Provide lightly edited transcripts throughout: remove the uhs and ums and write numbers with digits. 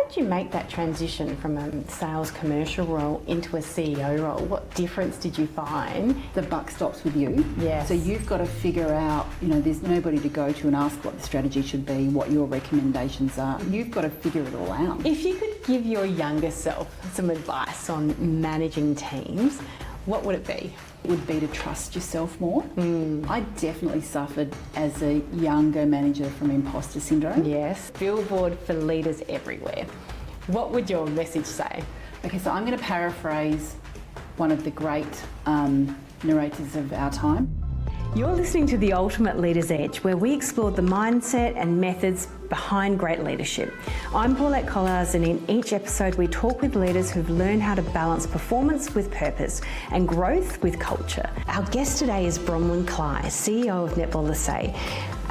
did you make that transition from a sales commercial role into a CEO role? What difference did you find? The buck stops with you. Yes. So you've got to figure out, there's nobody to go to and ask what the strategy should be, what your recommendations are. You've got to figure it all out. If you could give your younger self some advice on managing teams, what would it be? It would be to trust yourself more. I definitely suffered as a younger manager from imposter syndrome. Yes, billboard for leaders everywhere. What would your message say? Okay, so I'm going to paraphrase one of the great narrators of our time. You're listening to The Ultimate Leader's Edge, where we explore the mindset and methods behind great leadership. I'm Paulette Kolarz, and in each episode we talk with leaders who've learned how to balance performance with purpose and growth with culture. Our guest today is Bronwyn Klei, CEO of Netball SA,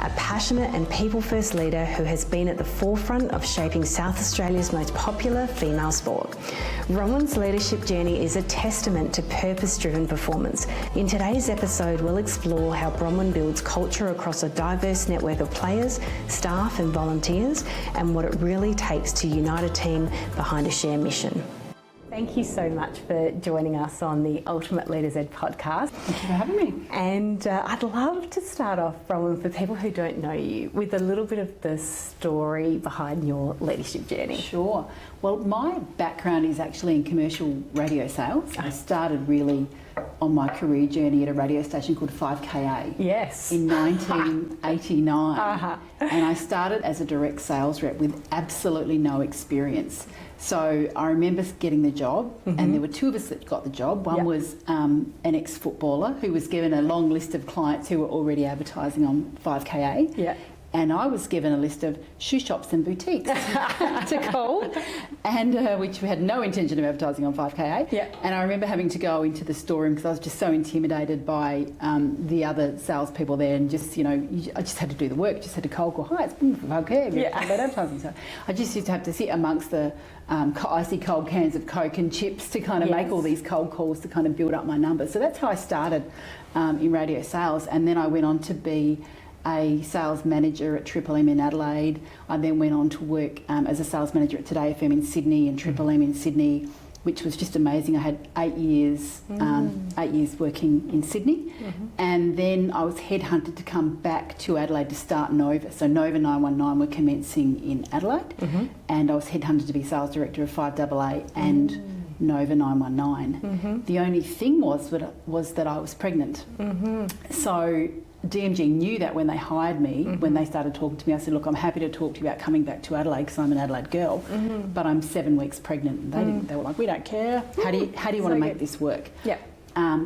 a passionate and people-first leader who has been at the forefront of shaping South Australia's most popular female sport. Bronwyn's leadership journey is a testament to purpose-driven performance. In today's episode, we'll explore how Bronwyn builds culture across a diverse network of players, staff and volunteers, and what it really takes to unite a team behind a shared mission. Thank you so much for joining us on the Ultimate Leaders Ed podcast. Thank you for having me. And I'd love to start off, Bronwyn, for people who don't know you, with a little bit of the story behind your leadership journey. Sure. Well, my background is actually in commercial radio sales. I started really on my career journey at a radio station called 5KA. Yes. In 1989. And I started as a direct sales rep with absolutely no experience. So I remember getting the job, and there were two of us that got the job. One was an ex-footballer who was given a long list of clients who were already advertising on 5KA. Yeah. And I was given a list of shoe shops and boutiques to call, and which we had no intention of advertising on 5KA. Yeah. And I remember having to go into the storeroom because I was just so intimidated by the other salespeople there, and just, I just had to do the work, just had to cold call. Hi, it's Bronwyn from 5KA. Yeah. Advertising. So I just used to have to sit amongst the icy cold cans of Coke and chips to kind of make all these cold calls to kind of build up my numbers. So that's how I started in radio sales, and then I went on to be a sales manager at Triple M in Adelaide. I then went on to work as a sales manager at Today FM in Sydney and Triple M in Sydney, which was just amazing. I had 8 years working in Sydney, and then I was headhunted to come back to Adelaide to start Nova. So Nova 919 were commencing in Adelaide, and I was headhunted to be sales director of 5AA and Nova 919. The only thing was that I was pregnant. So DMG knew that when they hired me, when they started talking to me, I said, look, I'm happy to talk to you about coming back to Adelaide because I'm an Adelaide girl, but I'm 7 weeks pregnant. And they didn't. They were like, we don't care. How do you want to make this work? Yeah.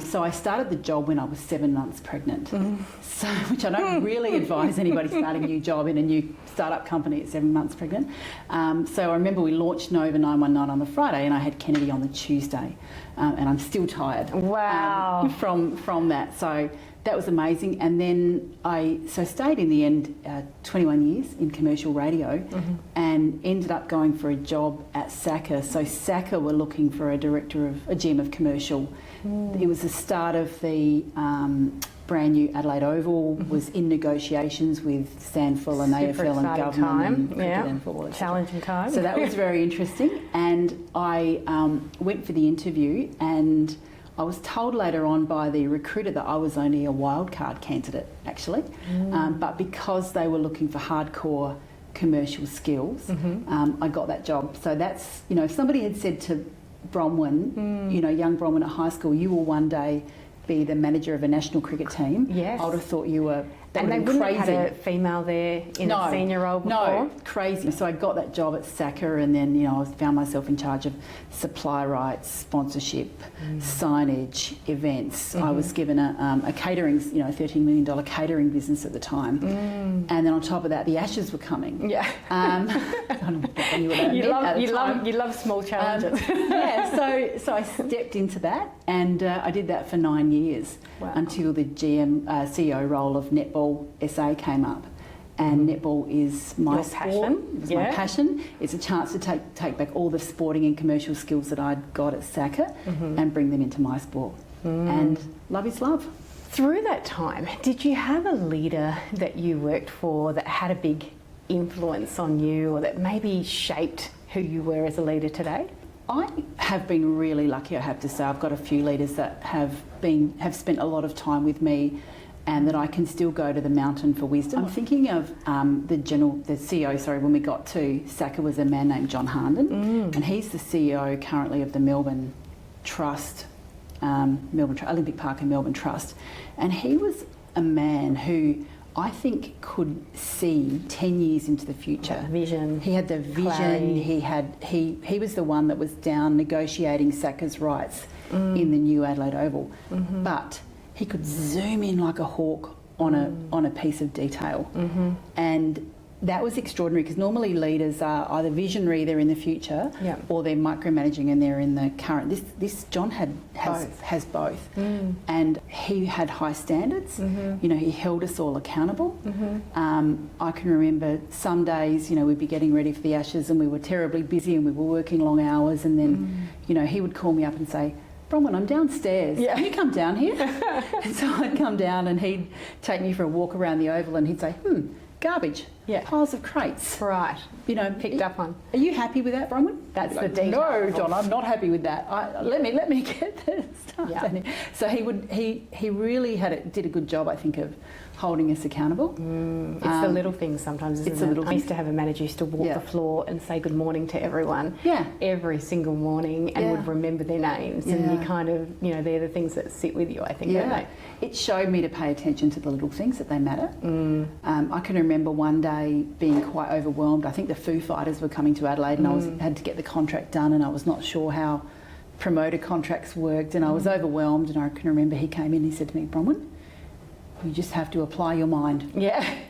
So I started the job when I was 7 months pregnant, so which I don't really advise anybody starting a new job in a new startup company at 7 months pregnant. So I remember we launched Nova 919 on the Friday, and I had Kennedy on the Tuesday, and I'm still tired. Wow. From that. So that was amazing. And then I stayed in the end 21 years in commercial radio, and ended up going for a job at Saka. So Saka were looking for a GM of commercial. It was the start of the brand new Adelaide Oval, was in negotiations with Stanford and AFL and government. And football, challenging time. So that was very interesting. And I went for the interview, and I was told later on by the recruiter that I was only a wildcard candidate, actually, but because they were looking for hardcore commercial skills, I got that job. So that's, if somebody had said to Bronwyn, young Bronwyn at high school, you will one day be the manager of a national cricket team, yes, I would have thought you were. And they wouldn't have had a female there in a senior role before? No, crazy. So I got that job at Saka, and then, I found myself in charge of supply rights, sponsorship, signage, events. I was given a catering, $13 million catering business at the time. And then on top of that, the Ashes were coming. Yeah. You love small challenges. So I stepped into that, and I did that for 9 years until the CEO role of Netball SA came up. And netball is my passion. It's my passion. It's a chance to take back all the sporting and commercial skills that I'd got at Saka and bring them into my sport. And love is love. Through that time, did you have a leader that you worked for that had a big influence on you, or that maybe shaped who you were as a leader today? I have been really lucky, I have to say. I've got a few leaders that have spent a lot of time with me, and that I can still go to the mountain for wisdom. I'm thinking of the CEO, when we got to SACA, was a man named John Harnden, and he's the CEO currently of the Melbourne Trust, Olympic Park and Melbourne Trust, and he was a man who I think could see 10 years into the future. Vision. He had the vision. Clarity. He was the one that was down negotiating SACA's rights in the new Adelaide Oval, but he could zoom in like a hawk on a piece of detail, and that was extraordinary, because normally leaders are either visionary, they're in the future, or they're micromanaging and they're in the current. This John has both, and he had high standards. You know, he held us all accountable. I can remember some days, you know, we'd be getting ready for the Ashes and we were terribly busy and we were working long hours, and then you know, he would call me up and say, Bronwyn, I'm downstairs. Can you come down here? And so I'd come down and he'd take me for a walk around the oval and he'd say, garbage, piles of crates. Right. You know, picked up on. Are you happy with that, Bronwyn? That's the detail. No, John, I'm not happy with that. Let me get this stuff. So he really did a good job, I think, of holding us accountable. It's the little things sometimes, isn't it? I used to have a manager who used to walk the floor and say good morning to everyone every single morning, and would remember their names, and you kind of, you know, they're the things that sit with you, I think, don't they? It showed me to pay attention to the little things, that they matter. I can remember one day being quite overwhelmed. I think the Foo Fighters were coming to Adelaide, and I had to get the contract done, and I was not sure how promoter contracts worked, and I was overwhelmed. And I can remember he came in and he said to me, Bronwyn, you just have to apply your mind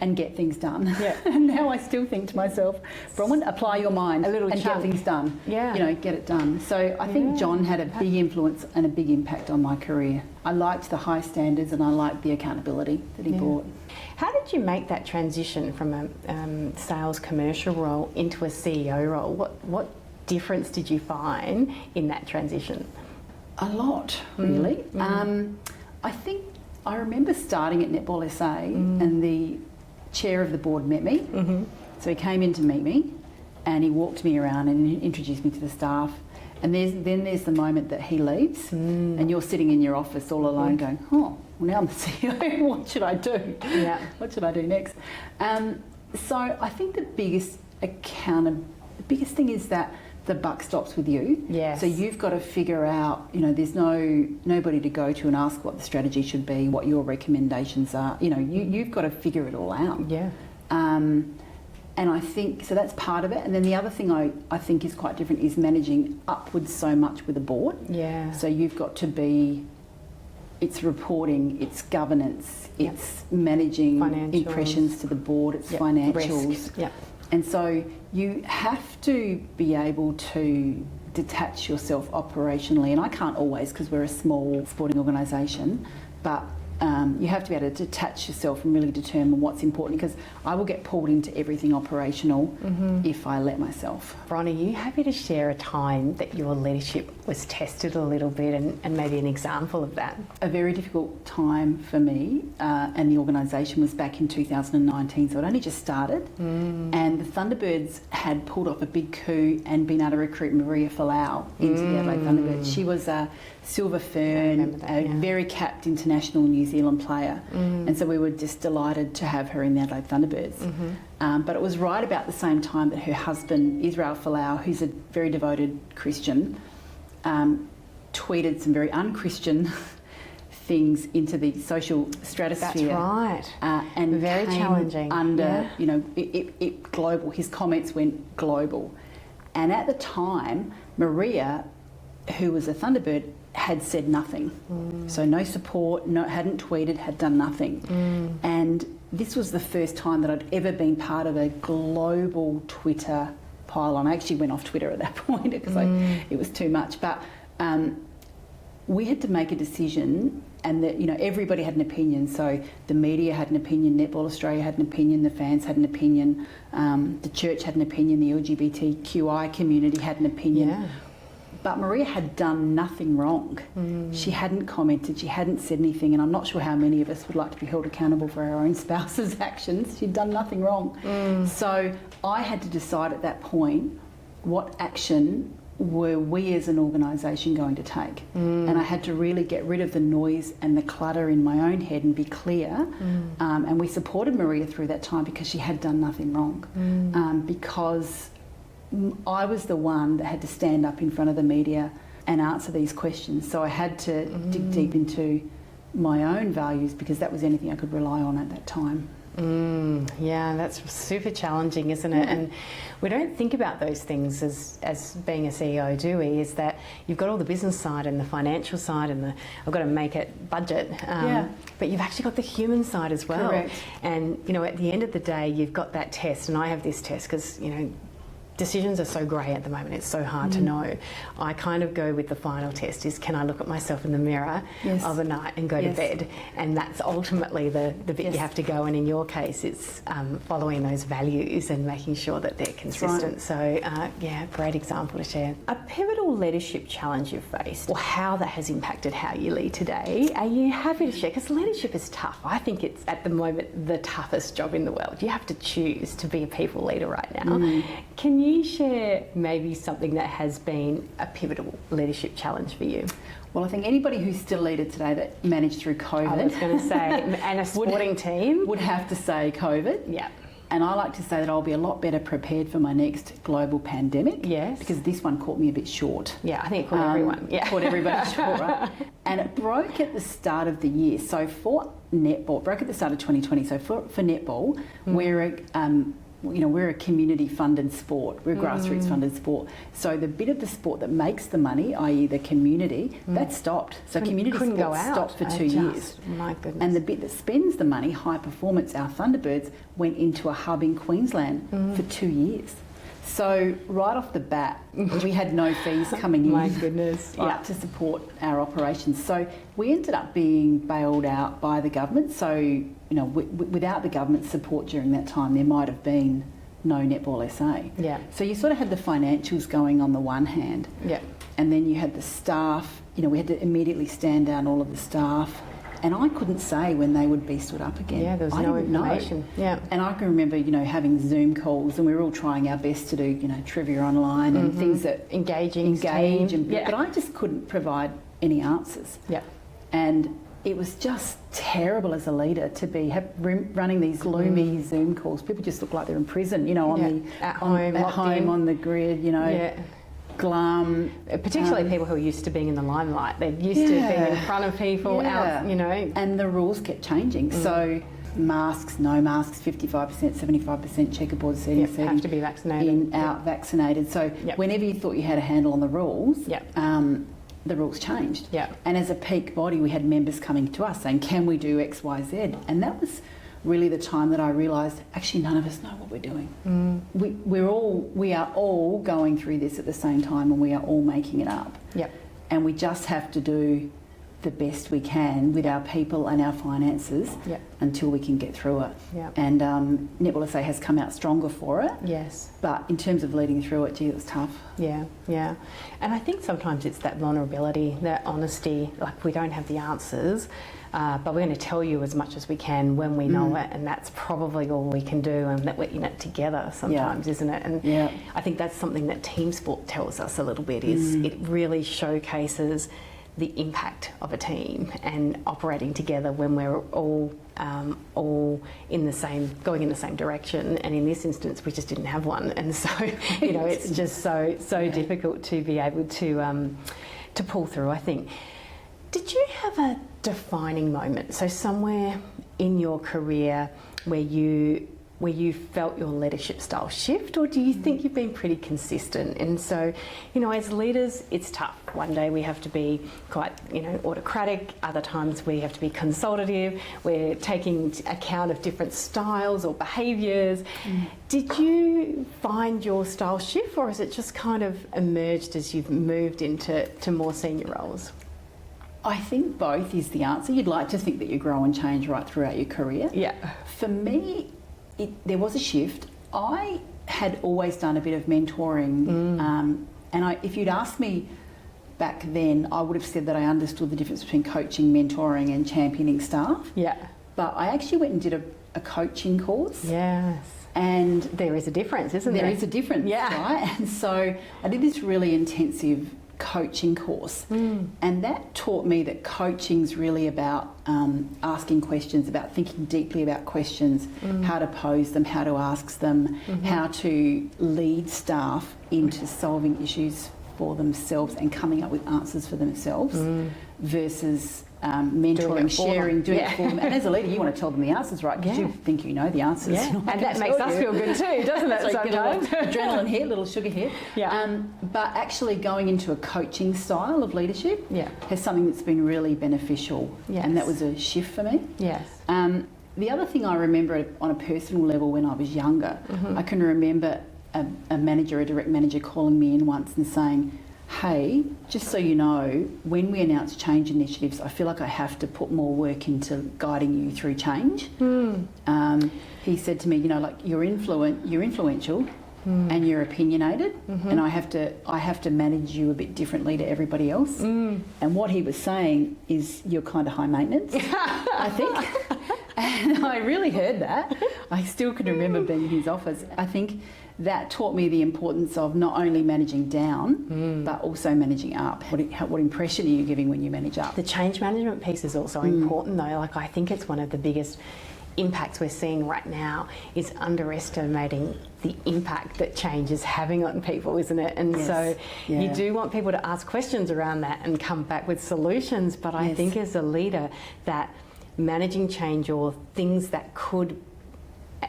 and get things done. And now I still think to myself, Bronwyn, apply your mind and get things done. You know, get it done. So I think John had a big influence and a big impact on my career. I liked the high standards and I liked the accountability that he brought. How did you make that transition from a sales commercial role into a CEO role? What difference did you find in that transition? A lot, really. I think I remember starting at Netball SA and the chair of the board met me. So he came in to meet me and he walked me around and introduced me to the staff. And then there's the moment that he leaves and you're sitting in your office all alone going, oh, well, now I'm the CEO, what should I do? What should I do next? So I think the biggest thing is that the buck stops with you. So you've got to figure out, you know, there's nobody to go to and ask what the strategy should be, what your recommendations are. You know, you've got to figure it all out. And I think, so that's part of it. And then the other thing I think is quite different is managing upwards so much with a board. So you've got to be, it's reporting, it's governance, it's managing impressions to the board, it's financials. And so you have to be able to detach yourself operationally, and I can't always because we're a small sporting organisation, but you have to be able to detach yourself and really determine what's important, because I will get pulled into everything operational if I let myself. Bron, are you happy to share a time that your leadership was tested a little bit and maybe an example of that? A very difficult time for me and the organisation was back in 2019, so it only just started, and the Thunderbirds had pulled off a big coup and been able to recruit Maria Folau into the Adelaide Thunderbirds. She was a silver fern, a very capped international New Zealand player, and so we were just delighted to have her in the Adelaide Thunderbirds. But it was right about the same time that her husband, Israel Folau, who's a very devoted Christian, tweeted some very un-Christian things into the social stratosphere. That's right. And very challenging. Under, you know, it global. His comments went global. And at the time, Maria, who was a Thunderbird, had said nothing. So no support, hadn't tweeted, had done nothing. And this was the first time that I'd ever been part of a global Twitter pile-on. I actually went off Twitter at that point because it was too much. But we had to make a decision, and that, you know, everybody had an opinion. So the media had an opinion, Netball Australia had an opinion, the fans had an opinion, the church had an opinion, the LGBTQI community had an opinion. But Maria had done nothing wrong. She hadn't commented, she hadn't said anything, and I'm not sure how many of us would like to be held accountable for our own spouse's actions. She'd done nothing wrong. So I had to decide at that point, what action were we as an organisation going to take? And I had to really get rid of the noise and the clutter in my own head and be clear. And we supported Maria through that time because she had done nothing wrong. Because I was the one that had to stand up in front of the media and answer these questions. So I had to dig deep into my own values because that was anything I could rely on at that time. Yeah, that's super challenging, isn't it? And we don't think about those things as being a CEO, do we? Is that you've got all the business side and the financial side and I've got to make it budget. But you've actually got the human side as well. Correct. And, you know, at the end of the day, you've got that test, and I have this test because, you know, decisions are so grey at the moment, it's so hard to know. I kind of go with the final test is, can I look at myself in the mirror of a night and go to bed? And that's ultimately the bit you have to go, and in your case it's following those values and making sure that they're consistent. So yeah, great example to share. A pivotal leadership challenge you've faced, or how that has impacted how you lead today, are you happy to share? Because leadership is tough. I think it's at the moment the toughest job in the world. You have to choose to be a people leader right now. Can you share maybe something that has been a pivotal leadership challenge for you? Well, I think anybody who's still a leader today that managed through COVID, I was going to say, and a sporting team, would have to say COVID. Yeah. And I like to say that I'll be a lot better prepared for my next global pandemic. Yes. Because this one caught me a bit short. Yeah, I think it caught everyone. Yeah. Caught everybody short, right? And it broke at the start of the year. So for netball, it broke at the start of 2020. So for netball, we're a community-funded sport. We're a grassroots-funded sport. So the bit of the sport that makes the money, i.e. the community, that stopped. So community sport stopped for 2 years. My goodness. And the bit that spends the money, high performance, our Thunderbirds, went into a hub in Queensland for 2 years. So right off the bat, we had no fees coming in. My goodness. To support our operations. So we ended up being bailed out by the government. So, you know, without the government support during that time, there might have been no Netball SA. Yeah. So you sort of had the financials going on the one hand. Yeah. And then you had the staff. You know, we had to immediately stand down all of the staff. And I couldn't say when they would be stood up again. Yeah, there was no information. Yeah. And I can remember, you know, having Zoom calls, and we were all trying our best to do, you know, trivia online and things that engage but I just couldn't provide any answers. Yeah. And it was just terrible as a leader to be running these gloomy Zoom calls. People just look like they're in prison, you know, at home on the grid, you know. Yeah. Glum, particularly people who are used to being in the limelight. They're used to being in front of people, out, you know. And the rules kept changing. So masks, no masks, 55%, 75% checkerboard seating. Have to be vaccinated. In, out, vaccinated. So whenever you thought you had a handle on the rules, the rules changed. And as a peak body, we had members coming to us saying, can we do X, Y, Z? And that was really the time that I realised actually none of us know what we're doing. We are all going through this at the same time, and we are all making it up. And we just have to do the best we can with our people and our finances until we can get through it. And Netball SA has come out stronger for it. Yes. But in terms of leading through it, gee, it was tough. Yeah. And I think sometimes it's that vulnerability, that honesty, like we don't have the answers, but we're going to tell you as much as we can when we know it, and that's probably all we can do, and that we're in it together sometimes, isn't it? And I think that's something that team sport tells us a little bit, is it really showcases the impact of a team and operating together when we're all in the same, going in the same direction. And in this instance, we just didn't have one, and so you know it's just so difficult to be able to pull through, I think. Did you have a defining moment? So somewhere in your career where you felt your leadership style shift, or do you think you've been pretty consistent? And so, you know, as leaders, it's tough. One day we have to be quite, you know, autocratic. Other times we have to be consultative. We're taking account of different styles or behaviours. Did you find your style shift, or has it just kind of emerged as you've moved into more senior roles? I think both is the answer. You'd like to think that you grow and change right throughout your career. Yeah. For me, there was a shift. I had always done a bit of mentoring, and if you'd asked me back then, I would have said that I understood the difference between coaching, mentoring and championing staff. Yeah. But I actually went and did a coaching course. Yes. And there is a difference, isn't there? There is a difference, right? And so I did this really intensive coaching course, and that taught me that coaching's really about asking questions, about thinking deeply about questions, how to pose them, how to ask them, how to lead staff into solving issues for themselves and coming up with answers for themselves versus mentoring, sharing, doing it for them. And as a leader, you want to tell them the answers, right? Because you think you know the answers. Yeah. And that makes us feel good too, doesn't it? So Sometimes. Adrenaline hit, little sugar hit. Yeah. But actually going into a coaching style of leadership has something that's been really beneficial. Yes. And that was a shift for me. Yes. The other thing I remember on a personal level when I was younger, I can remember a direct manager calling me in once and saying, hey, just so you know, when we announce change initiatives, I feel like I have to put more work into guiding you through change. He said to me, you know, like you're influential and you're opinionated, and I have to manage you a bit differently to everybody else. And what he was saying is you're kind of high maintenance, I think. And I really heard that. I still can remember being in his office. I think that taught me the importance of not only managing down, but also managing up. What impression are you giving when you manage up? The change management piece is also important though. Like I think it's one of the biggest impacts we're seeing right now is underestimating the impact that change is having on people, isn't it? And so you do want people to ask questions around that and come back with solutions. But I think as a leader that managing change or things that could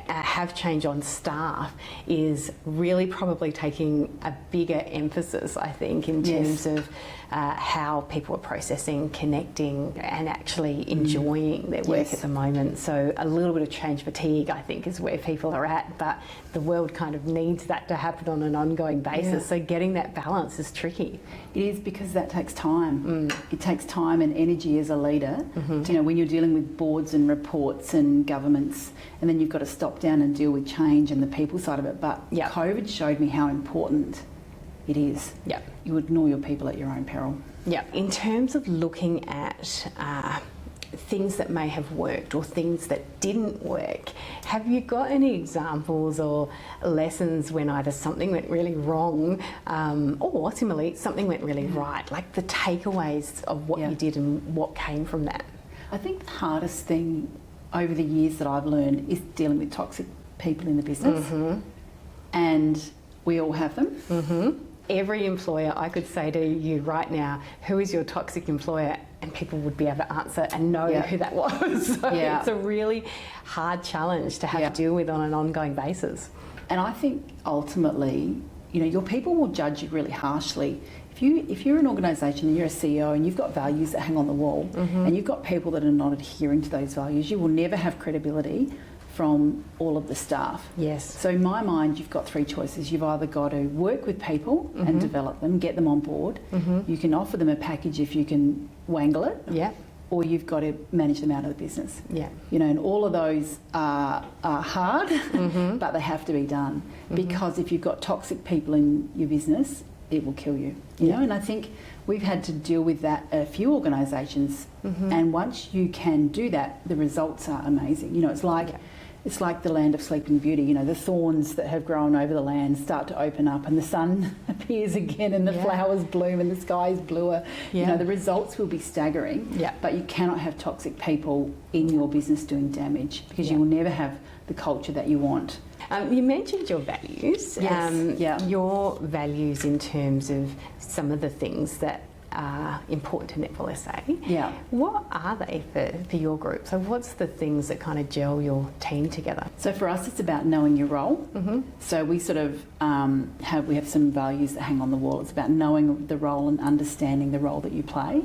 have change on staff is really probably taking a bigger emphasis, I think, in terms of how people are processing, connecting and actually enjoying their work at the moment. So a little bit of change fatigue, I think, is where people are at, but the world kind of needs that to happen on an ongoing basis. So getting that balance is tricky. It is, because that takes time. It takes time and energy as a leader. You know, when you're dealing with boards and reports and governments, and then you've got to stop down and deal with change and the people side of it. But COVID showed me how important it is. You ignore your people at your own peril. In terms of looking at things that may have worked or things that didn't work, have you got any examples or lessons when either something went really wrong or similarly something went really right, like the takeaways of what you did and what came from that? I think the hardest thing over the years that I've learned is dealing with toxic people in the business, and we all have them. Every employer, I could say to you right now, who is your toxic employer? And people would be able to answer and know who that was. So it's a really hard challenge to have to deal with on an ongoing basis. And I think ultimately, you know, your people will judge you really harshly. If you're an organisation and you're a CEO and you've got values that hang on the wall and you've got people that are not adhering to those values, you will never have credibility from all of the staff. So in my mind, you've got three choices. You've either got to work with people and develop them, get them on board. You can offer them a package if you can wangle it. Or you've got to manage them out of the business. You know, and all of those are hard, but they have to be done. Because if you've got toxic people in your business, it will kill you. You know, and I think we've had to deal with that at a few organisations. And once you can do that, the results are amazing. You know, it's like the land of Sleeping Beauty. You know, the thorns that have grown over the land start to open up and the sun appears again and the flowers bloom and the sky is bluer. You know, the results will be staggering, but you cannot have toxic people in your business doing damage, because you will never have the culture that you want. You mentioned your values. Your values in terms of some of the things that are important to Netball SA. What are they for your group? So what's the things that kind of gel your team together? So for us, it's about knowing your role. So we sort of we have some values that hang on the wall. It's about knowing the role and understanding the role that you play.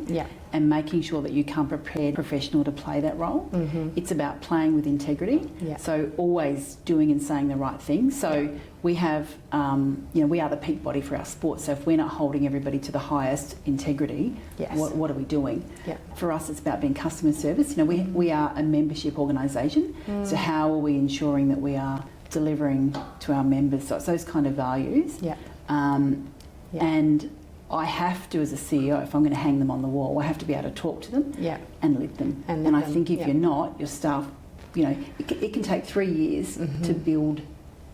And making sure that you come prepared professional to play that role. It's about playing with integrity. So always doing and saying the right thing. So we have, you know, we are the peak body for our sport. So if we're not holding everybody to the highest integrity, what are we doing? For us, it's about being customer service. You know, we are a membership organisation. So how are we ensuring that we are delivering to our members? So it's those kind of values. And I have to, as a CEO, if I'm going to hang them on the wall, I have to be able to talk to them and live them. And I think if you're not, your staff, you know, it can take 3 years to build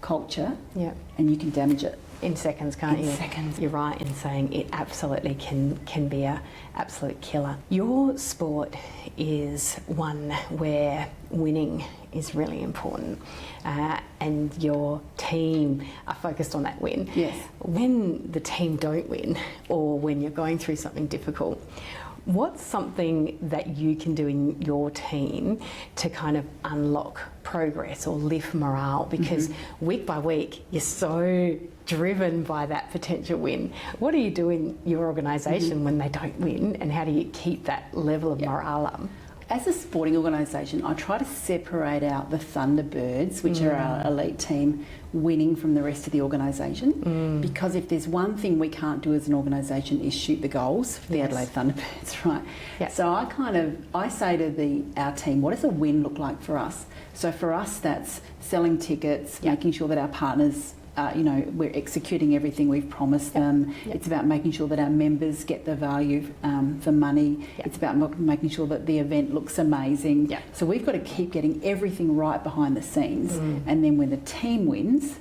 culture, Yeah. and you can damage it. In seconds, can't you? In seconds. You're right in saying it absolutely can be a absolute killer. Your sport is one where winning is really important, and your team are focused on that win. Yes. When the team don't win, or when you're going through something difficult, what's something that you can do in your team to kind of unlock progress or lift morale? Because week by week, you're so driven by that potential win. What do you do in your organisation when they don't win, and how do you keep that level of morale up? As a sporting organisation, I try to separate out the Thunderbirds, which are our elite team, winning from the rest of the organisation. Because if there's one thing we can't do as an organisation is shoot the goals for the Adelaide Thunderbirds, right? Yeah. So I say to our team, what does a win look like for us? So for us, that's selling tickets, making sure that our partners, we're executing everything we've promised them. It's about making sure that our members get the value for money. It's about making sure that the event looks amazing. So we've got to keep getting everything right behind the scenes. And then when the team wins,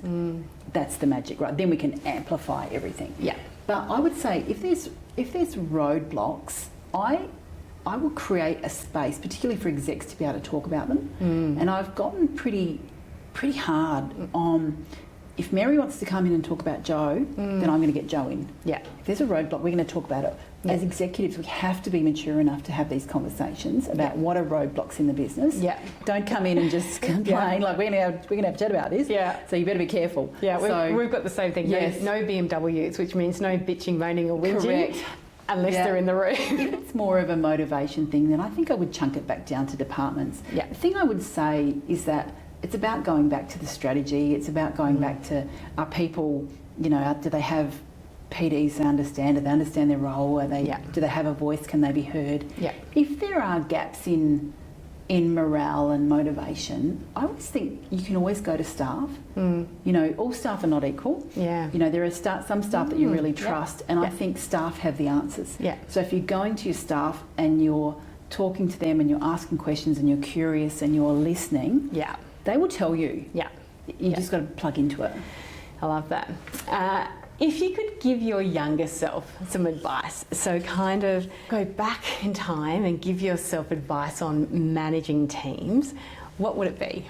that's the magic, right? Then we can amplify everything. But I would say if there's roadblocks, I will create a space, particularly for execs, to be able to talk about them. And I've gotten pretty hard on, if Mary wants to come in and talk about Joe, then I'm going to get Joe in. If there's a roadblock, we're going to talk about it. As executives, we have to be mature enough to have these conversations about what are roadblocks in the business. Don't come in and just complain, like we're going to have a chat about this. So you better be careful. We've got the same thing. No BMWs, which means no bitching, moaning or whinging. Correct. Unless they're in the room. If it's more of a motivation thing, then I think I would chunk it back down to departments. The thing I would say is that it's about going back to the strategy. It's about going back to, are people, do they have PDs to understand? Do they understand their role? Do they have a voice? Can they be heard? If there are gaps in morale and motivation, I always think you can always go to staff. All staff are not equal. There are some staff that you really trust, and I think staff have the answers. So if you're going to your staff and you're talking to them and you're asking questions and you're curious and you're listening, they will tell you. You just got to plug into it. I love that. If you could give your younger self some advice, so kind of go back in time and give yourself advice on managing teams, what would it be?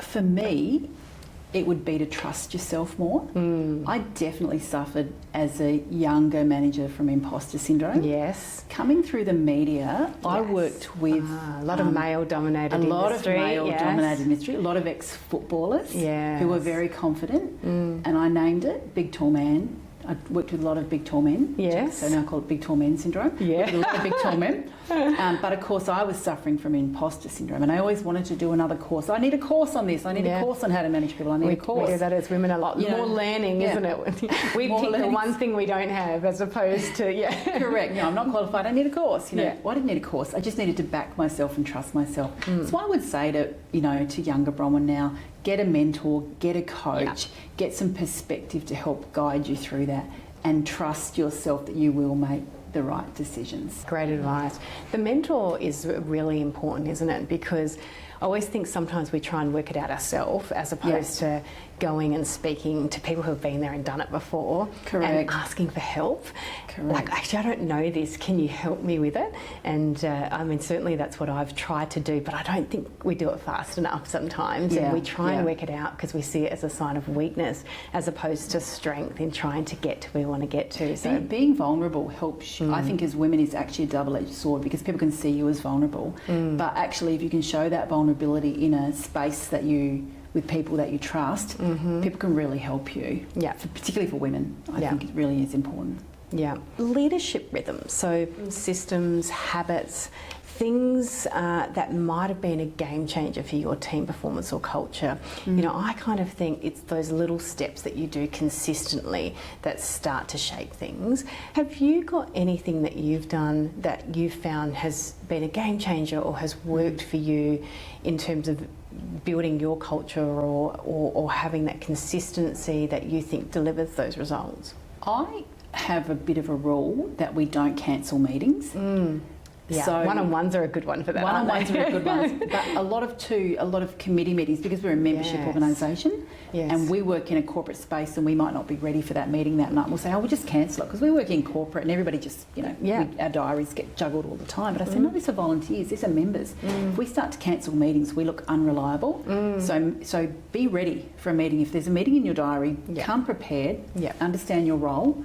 For me, it would be to trust yourself more. I definitely suffered as a younger manager from imposter syndrome. Coming through the media, I worked with a lot of male-dominated industry. A lot of male-dominated industry, a lot of ex-footballers who were very confident, and I named it Big Tall Man. I worked with a lot of big tall men, so now I call it Big Tall Men Syndrome. A lot of big tall men. But of course I was suffering from imposter syndrome, and I always wanted to do another course. I need a course on this. I need a course on how to manage people. I need a course. We do that as women a lot. More learning, isn't it? We pick the one thing we don't have as opposed to, Correct. I'm not qualified. I need a course. Well, I didn't need a course. I just needed to back myself and trust myself. So I would say to younger Bronwyn now, get a mentor, get a coach, get some perspective to help guide you through that, and trust yourself that you will make the right decisions. Great advice. The mentor is really important, isn't it? Because I always think sometimes we try and work it out ourselves as opposed to going and speaking to people who have been there and done it before. And asking for help. Like, actually, I don't know this. Can you help me with it? And certainly that's what I've tried to do, but I don't think we do it fast enough sometimes. And we try and work it out because we see it as a sign of weakness as opposed to strength in trying to get to where we want to get to. So being vulnerable helps, I think, as women is actually a double-edged sword, because people can see you as vulnerable. But actually, if you can show that vulnerability in a space with people that you trust, people can really help you. Particularly for women, I think it really is important. Leadership rhythms, so systems, habits, things that might have been a game changer for your team performance or culture. I kind of think it's those little steps that you do consistently that start to shape things. Have you got anything that you've done that you've found has been a game changer or has worked for you in terms of building your culture or having that consistency that you think delivers those results? I have a bit of a rule that we don't cancel meetings. Yeah, So one-on-ones are a good one for that. One-on-ones are a good ones, but a lot of committee meetings, because we're a membership organisation, and we work in a corporate space, and we might not be ready for that meeting that night. We'll say, we'll just cancel it, because we work in corporate, and everybody just, our diaries get juggled all the time. But I say, no, these are volunteers, these are members. If we start to cancel meetings, we look unreliable. So be ready for a meeting. If there's a meeting in your diary, come prepared, understand your role,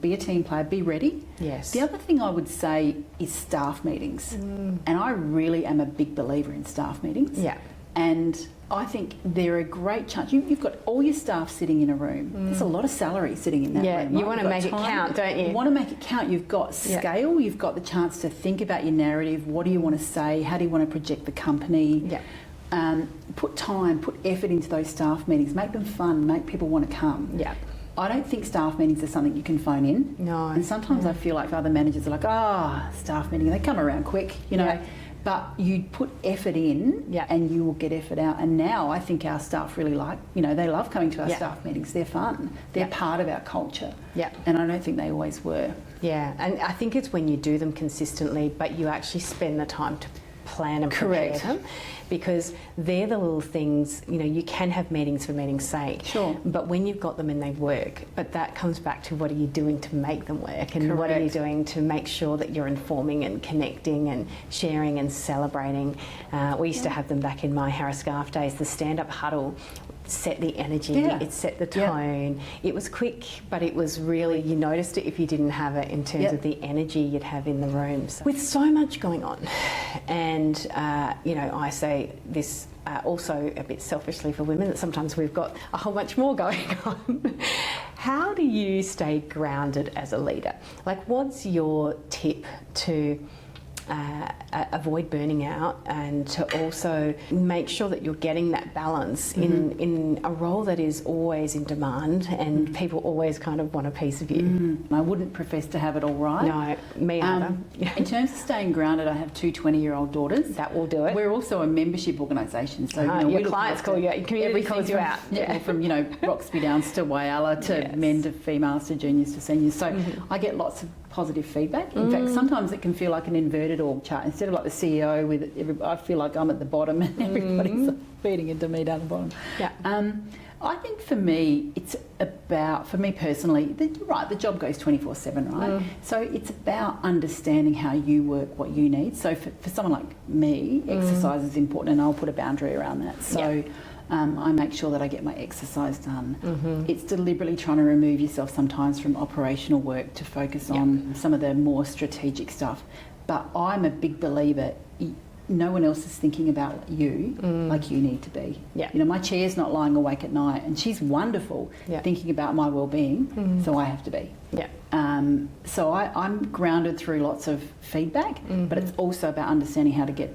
be a team player, be ready. Yes. The other thing I would say is staff meetings. And I really am a big believer in staff meetings. Yeah. And I think they're a great chance. You've got all your staff sitting in a room. There's a lot of salary sitting in that room. Yeah, you want to make it count, don't you? You want to make it count. You've got scale. You've got the chance to think about your narrative. What do you want to say? How do you want to project the company? Yeah. Put time, put effort into those staff meetings. Make them fun. Make people want to come. Yeah. I don't think staff meetings are something you can phone in. No. And sometimes I feel like other managers are like, staff meeting, they come around quick, you know. Yeah. But you put effort in and you will get effort out. And now I think our staff really they love coming to our staff meetings. They're fun. They're part of our culture. Yeah. And I don't think they always were. Yeah. And I think it's when you do them consistently, but you actually spend the time to plan and prepare them, because they're the little things, you can have meetings for meetings' sake. Sure. But when you've got them and they work, but that comes back to what are you doing to make them work, and what are you doing to make sure that you're informing and connecting and sharing and celebrating. We used to have them back in my Harris Scarf days, the stand-up huddle. Set the energy, it set the tone. It was quick, but it was really, you noticed it if you didn't have it in terms of the energy you'd have in the room. So, with so much going on, and I say this also a bit selfishly for women, that sometimes we've got a whole bunch more going on. How do you stay grounded as a leader? Like, what's your tip to avoid burning out, and to also make sure that you're getting that balance in a role that is always in demand and people always kind of want a piece of you? I wouldn't profess to have it all right. No, me either. In terms of staying grounded, I have 2 20-year-old daughters. That will do it. We're also a membership organisation, so your clients call you, your community calls you out. From Roxby Downs to Whyalla to men to females to juniors to seniors. So I get lots of positive feedback. In fact, sometimes it can feel like an inverted org chart. Instead of like the CEO I feel like I'm at the bottom and everybody's feeding into me down the bottom. Yeah. I think for me, it's about, for me personally, you're right, the job goes 24/7, right? So it's about understanding how you work, what you need. So for someone like me, exercise is important, and I'll put a boundary around that. So I make sure that I get my exercise done. It's deliberately trying to remove yourself sometimes from operational work to focus on some of the more strategic stuff. But I'm a big believer, no one else is thinking about you like you need to be. Yeah. My chair's not lying awake at night, and she's wonderful thinking about my well-being, so I have to be. Yeah. So I'm grounded through lots of feedback, but it's also about understanding how to get,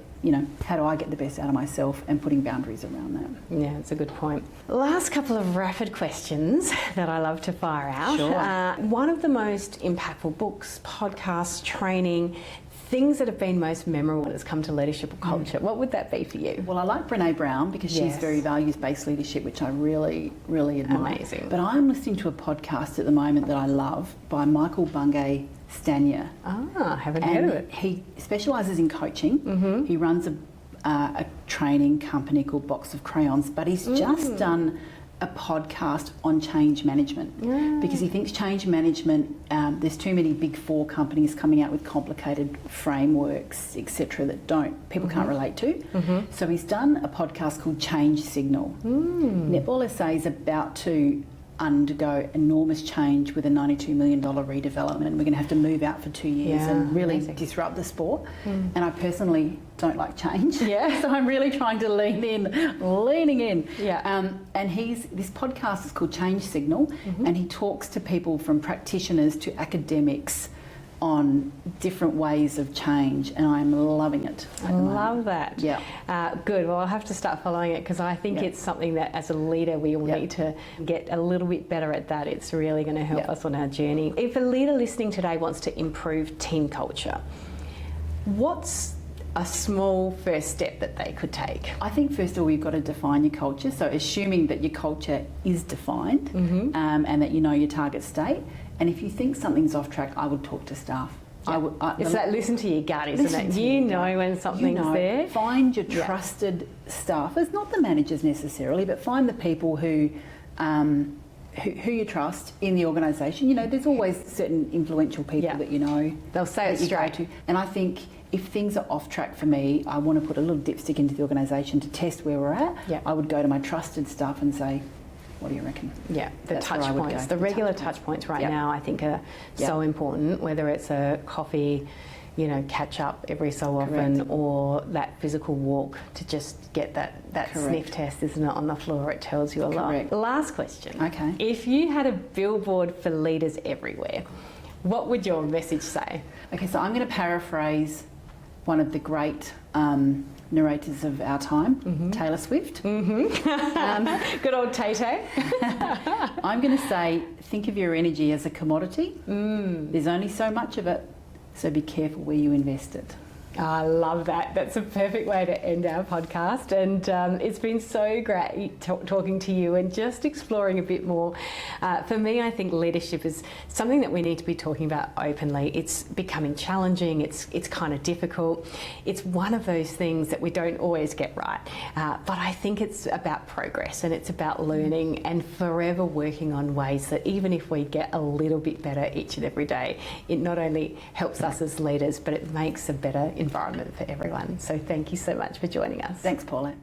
how do I get the best out of myself, and putting boundaries around that. Yeah, it's a good point. Last couple of rapid questions that I love to fire out. Sure. One of the most impactful books, podcasts, training, things that have been most memorable when it's come to leadership or culture, what would that be for you? Well, I like Brené Brown because she's very values-based leadership, which I really, really admire. Amazing. But I'm listening to a podcast at the moment that I love by Michael Bungay Stanier. Haven't heard of it. He specialises in coaching. He runs a training company called Box of Crayons, but he's just done a podcast on change management because he thinks change management, there's too many big 4 companies coming out with complicated frameworks, etc., that people can't relate to. So he's done a podcast called Change Signal. Netball SA is about to undergo enormous change with a $92 million redevelopment. We're going to have to move out for 2 years and really disrupt the sport. And I personally don't like change. Yeah. So I'm really trying to leaning in. Yeah. And this podcast is called Change Signal, and he talks to people from practitioners to academics on different ways of change, and I'm loving it. I love that. Yeah. Good. Well, I'll have to start following it because I think it's something that as a leader we all need to get a little bit better at that. It's really going to help us on our journey. If a leader listening today wants to improve team culture, what's a small first step that they could take? I think first of all, you've got to define your culture. So assuming that your culture is defined and that you know your target state. And if you think something's off track, I would talk to staff. It's that listen to your gut, isn't it? You know when something's there. Find your trusted staffers, not the managers necessarily, but find the people who you trust in the organisation. You know, there's always certain influential people that you know. They'll say it straight. And I think if things are off track for me, I want to put a little dipstick into the organisation to test where we're at. Yeah. I would go to my trusted staff and say, what do you reckon? Yeah, the touch points. The regular touch points right now I think are so important, whether it's a coffee, you know, catch up every so often, or that physical walk to just get that sniff test, isn't it, on the floor. It tells you a lot. Last question. Okay. If you had a billboard for leaders everywhere, what would your message say? Okay, so I'm going to paraphrase one of the great narrators of our time, Taylor Swift. Good old Tay-Tay. I'm going to say, think of your energy as a commodity. There's only so much of it, so be careful where you invest it. I love that. That's a perfect way to end our podcast, and it's been so great talking to you and just exploring a bit more. For me, I think leadership is something that we need to be talking about openly. It's becoming challenging. It's kind of difficult. It's one of those things that we don't always get right, but I think it's about progress, and it's about learning and forever working on ways that even if we get a little bit better each and every day, it not only helps us as leaders, but it makes a better environment for everyone. So thank you so much for joining us. Thanks, Paulette.